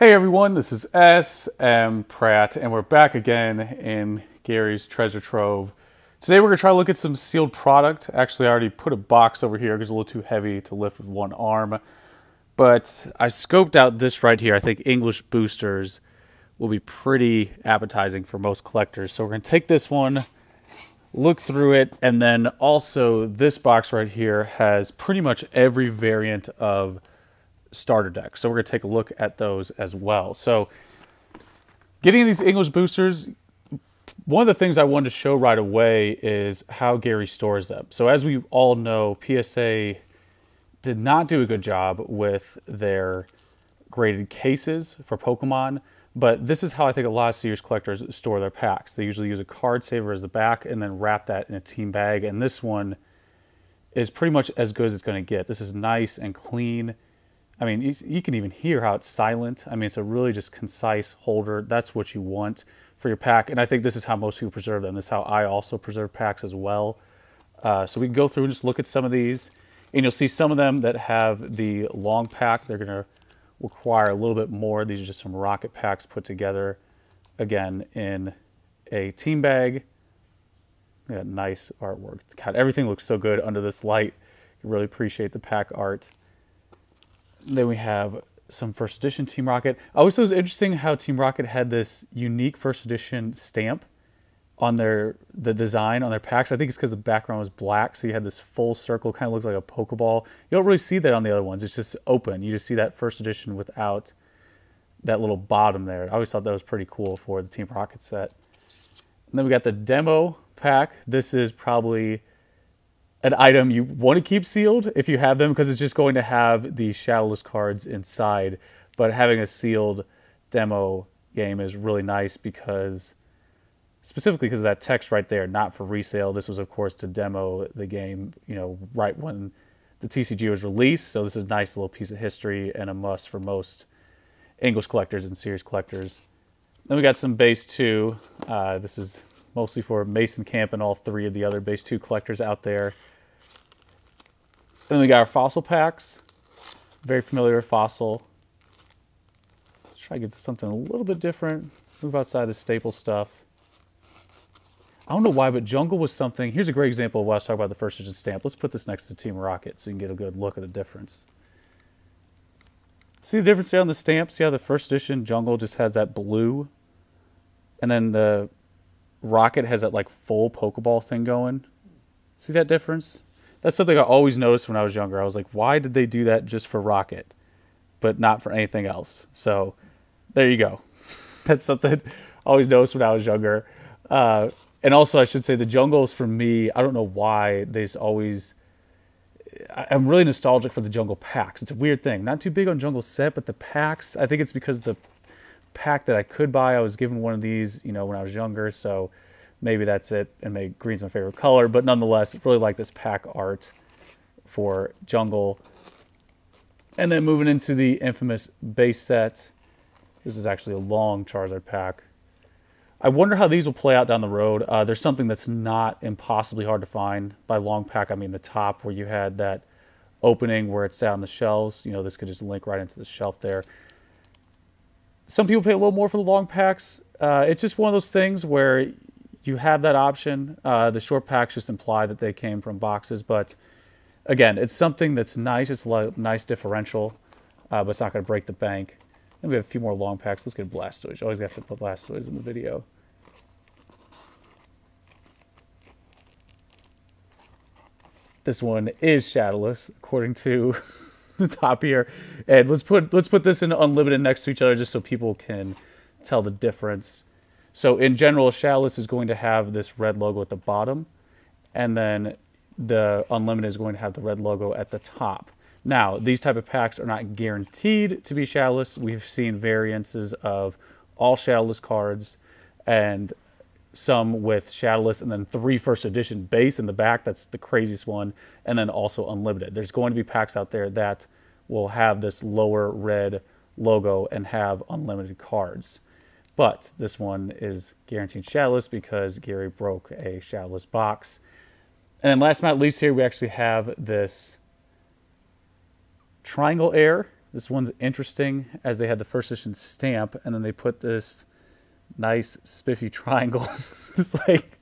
Hey everyone, this is smpratte, and we're back again in Gary's treasure trove. Today we're going to try to look at some sealed product. Actually, I already put a box over here because it's a little too heavy to lift with one arm. But I scoped out this right here. I think English boosters will be pretty appetizing for most collectors. So we're going to take this one, look through it, and then also this box right here has pretty much every variant of starter deck. So we're going to take a look at those as well. So getting these English boosters, one of the things I wanted to show right away is how Gary stores them. So as we all know, PSA did not do a good job with their graded cases for Pokemon, but this is how I think a lot of serious collectors store their packs. They usually use a card saver as the back and then wrap that in a team bag. And this one is pretty much as good as it's going to get. This is nice and clean. I mean, you can even hear how it's silent. I mean, it's a really just concise holder. That's what you want for your pack. And I think this is how most people preserve them. This is how I also preserve packs as well. So we can go through and just look at some of these. And you'll see some of them that have the long pack. They're going to require a little bit more. These are just some rocket packs put together, again, in a team bag. Yeah, nice artwork. God, everything looks so good under this light. You really appreciate the pack art. Then we have some first edition Team Rocket. I always thought it was interesting how Team Rocket had this unique first edition stamp on the design on their packs. I think it's because the background was black, so you had this full circle, kind of looks like a Pokeball. You don't really see that on the other ones. It's just open. You just see that first edition without that little bottom there. I always thought that was pretty cool for the Team Rocket set. And then we got the demo pack. This is probably an item you want to keep sealed if you have them, because it's just going to have the Shadowless cards inside. But having a sealed demo game is really nice because, specifically because of that text right there, not for resale. This was, of course, to demo the game, you know, right when the TCG was released. So this is a nice little piece of history and a must for most English collectors and series collectors. Then we got some base 2. This is mostly for Mason Camp and all 3 of the other base 2 collectors out there. Then we got our fossil packs. Very familiar with fossil. Let's try to get to something a little bit different. Move outside the staple stuff. I don't know why, but jungle was something. Here's a great example of what I was talking about the first edition stamp. Let's put this next to Team Rocket so you can get a good look at the difference. See the difference there on the stamp? See how the first edition jungle just has that blue? And then the Rocket has that like full Pokeball thing going. See that difference? That's something I always noticed when I was younger. I was like, why did they do that just for Rocket, but not for anything else? So there you go. That's something I always noticed when I was younger. And also, I should say, the jungles for me, I don't know why, there's always... I'm really nostalgic for the jungle packs. It's a weird thing. Not too big on jungle set, but the packs, I think it's because the pack that I could buy, I was given one of these, you know, when I was younger, so maybe that's it, and maybe green's my favorite color, but nonetheless, I really like this pack art for jungle. And then moving into the infamous base set, this is actually a long Charizard pack. I wonder how these will play out down the road. There's something that's not impossibly hard to find. By long pack, I mean the top where you had that opening where it's sat on the shelves. You know, this could just link right into the shelf there. Some people pay a little more for the long packs. It's just one of those things where you have that option. The short packs just imply that they came from boxes. But again, it's something that's nice. It's a nice differential, but it's not going to break the bank. And we have a few more long packs. Let's get Blastoise. Always have to put Blastoise in the video. This one is Shadowless, according to the top here. And let's put this in unlimited next to each other just so people can tell the difference. So in general, Shadowless is going to have this red logo at the bottom, and then the unlimited is going to have the red logo at the top. Now, these type of packs are not guaranteed to be Shadowless. We've seen variances of all Shadowless cards and some with Shadowless and then 3 first edition base in the back. That's the craziest one. And then also unlimited. There's going to be packs out there that will have this lower red logo and have unlimited cards. But this one is guaranteed Shadowless because Gary broke a Shadowless box. And then last but not least here, we actually have this Triangle Air This one's interesting as they had the first edition stamp, and then they put this nice spiffy triangle. It's like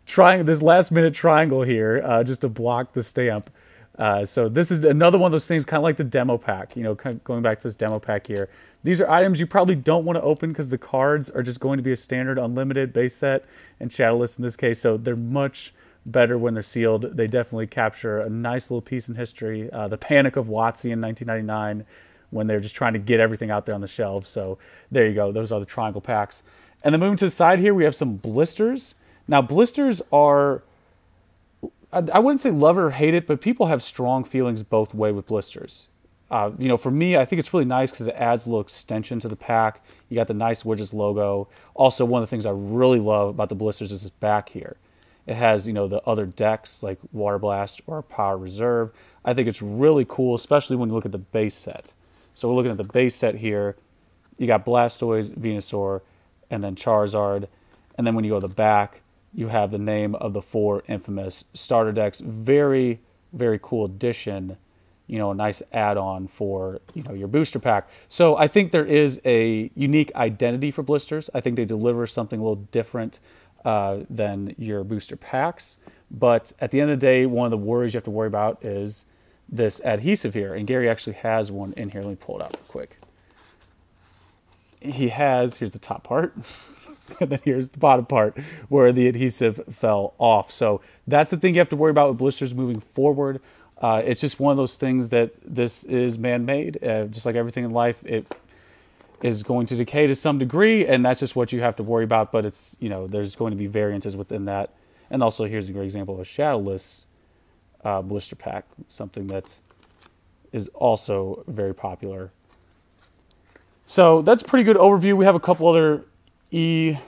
trying this last minute triangle here just to block the stamp. So this is another one of those things, kind of like the demo pack, you know, kind of going back to this demo pack here. These are items you probably don't want to open because the cards are just going to be a standard unlimited base set and Shadowless in this case. So they're much better when they're sealed. They definitely capture a nice little piece in history. The panic of WOTC in 1999 when they're just trying to get everything out there on the shelves. So there you go. Those are the triangle packs. And then moving to the side here, we have some blisters. Now blisters are, I wouldn't say love it or hate it, but people have strong feelings both way with blisters. You know, for me, I think it's really nice because it adds a little extension to the pack. You got the nice Widgets logo. Also, one of the things I really love about the blisters is this back here. It has, you know, the other decks like Water Blast or Power Reserve. I think it's really cool, especially when you look at the base set. So we're looking at the base set here. You got Blastoise, Venusaur, and then Charizard. And then when you go to the back, you have the name of the 4 infamous starter decks. Very, very cool addition. You know, a nice add-on for, you know, your booster pack. So I think there is a unique identity for blisters. I think they deliver something a little different than your booster packs. But at the end of the day, one of the worries you have to worry about is this adhesive here. And Gary actually has one in here. Let me pull it out real quick. He has, here's the top part. And then here's the bottom part where the adhesive fell off. So that's the thing you have to worry about with blisters moving forward. It's just one of those things that this is man-made. Just like everything in life, it is going to decay to some degree, and that's just what you have to worry about. But it's, you know, there's going to be variances within that. And also, here's a great example of a Shadowless blister pack, something that is also very popular. So that's a pretty good overview. We have a couple other I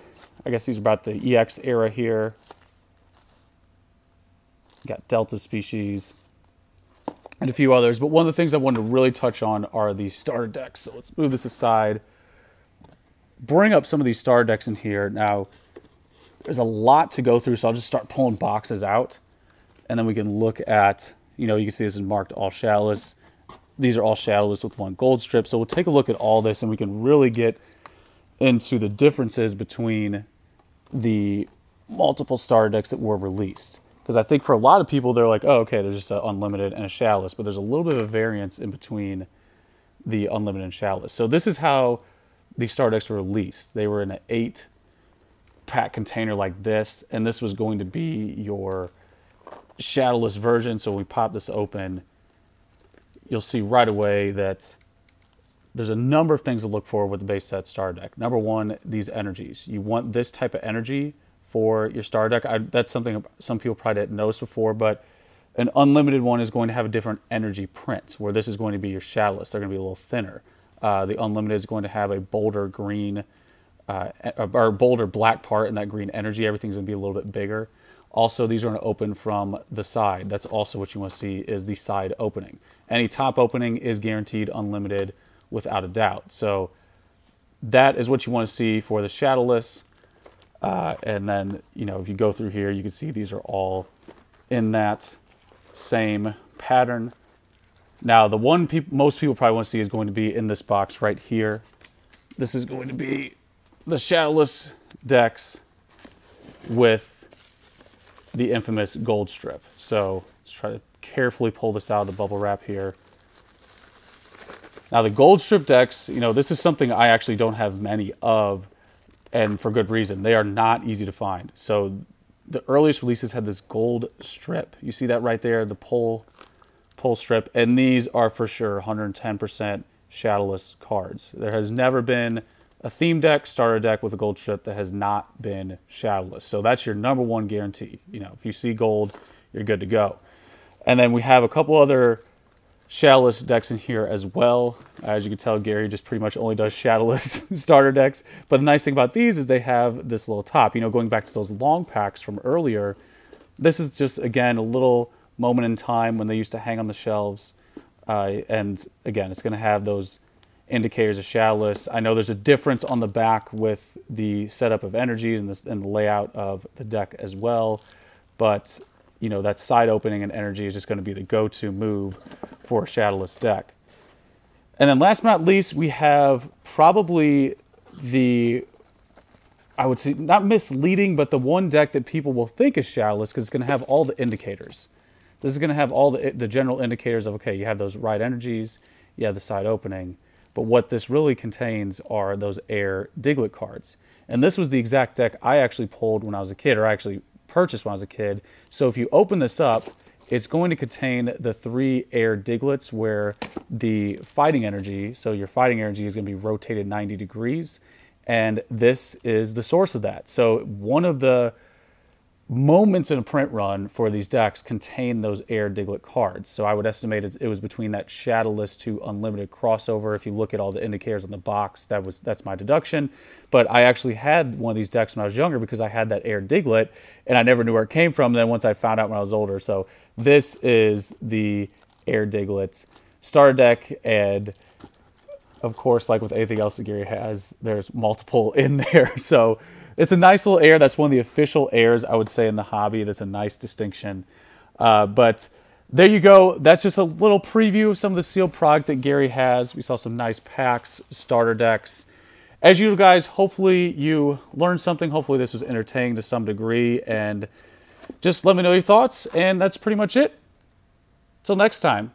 guess these are about the EX era here. Got Delta species and a few others. But one of the things I wanted to really touch on are the starter decks. So let's move this aside. Bring up some of these starter decks in here. Now, there's a lot to go through, so I'll just start pulling boxes out. And then we can look at, you know, you can see this is marked all Shadowless. These are all Shadowless with 1 gold strip. So we'll take a look at all this and we can really get into the differences between the multiple starter decks that were released. Because I think for a lot of people, they're like, oh, okay, there's just an unlimited and a Shadowless, but there's a little bit of a variance in between the unlimited and Shadowless. So this is how the starter decks were released. They were in an 8-pack container like this, and this was going to be your Shadowless version. So when we pop this open, you'll see right away that there's a number of things to look for with the base set starter deck. Number one, these energies. You want this type of energy for your starter deck. That's something some people probably didn't notice before, but an unlimited one is going to have a different energy print, where this is going to be your Shadowless. They're going to be a little thinner. The unlimited is going to have a bolder green, or bolder black part in that green energy. Everything's going to be a little bit bigger. Also, these are going to open from the side. That's also what you want to see is the side opening. Any top opening is guaranteed unlimited without a doubt. So that is what you want to see for the Shadowless. And then, you know, if you go through here, you can see these are all in that same pattern. Now, the one most people probably want to see is going to be in this box right here. This is going to be the Shadowless decks with the infamous gold strip. So let's try to carefully pull this out of the bubble wrap here. Now the gold strip decks, you know, this is something I actually don't have many of, and for good reason. They are not easy to find. So the earliest releases had this gold strip. You see that right there, the pull strip, and these are for sure 110% Shadowless cards. There has never been a theme deck, starter deck with a gold strip that has not been Shadowless. So that's your number one guarantee. You know, if you see gold, you're good to go. And then we have a couple other Shadowless decks in here as well. As you can tell, Gary just pretty much only does Shadowless starter decks. But the nice thing about these is they have this little top. You know, going back to those long packs from earlier, this is just, again, a little moment in time when they used to hang on the shelves. And again, it's going to have those indicators of Shadowless. I know there's a difference on the back with the setup of energies and the layout of the deck as well. But you know, that side opening and energy is just going to be the go-to move for a Shadowless deck. And then last but not least, we have probably I would say, not misleading, but the one deck that people will think is Shadowless because it's going to have all the indicators. This is going to have all the general indicators of, okay, you have those right energies, you have the side opening, but what this really contains are those air Diglett cards. And this was the exact deck I actually pulled when I was a kid, or I actually purchased when I was a kid. So if you open this up, it's going to contain the 3 air Digletts where the fighting energy, so your fighting energy is going to be rotated 90 degrees, and this is the source of that. So one of the moments in a print run for these decks contain those air Diglett cards. So I would estimate it was between that Shadowless to Unlimited crossover. If you look at all the indicators on the box, that's my deduction. But I actually had one of these decks when I was younger because I had that air Diglett, and I never knew where it came from. Then once I found out when I was older. So this is the air Diglett starter deck, and of course, like with anything else that Gary has, there's multiple in there. So it's a nice little air. That's one of the official airs, I would say, in the hobby. That's a nice distinction. But there you go. That's just a little preview of some of the sealed product that Gary has. We saw some nice packs, starter decks. As usual, guys, hopefully you learned something. Hopefully this was entertaining to some degree. And just let me know your thoughts. And that's pretty much it. Till next time.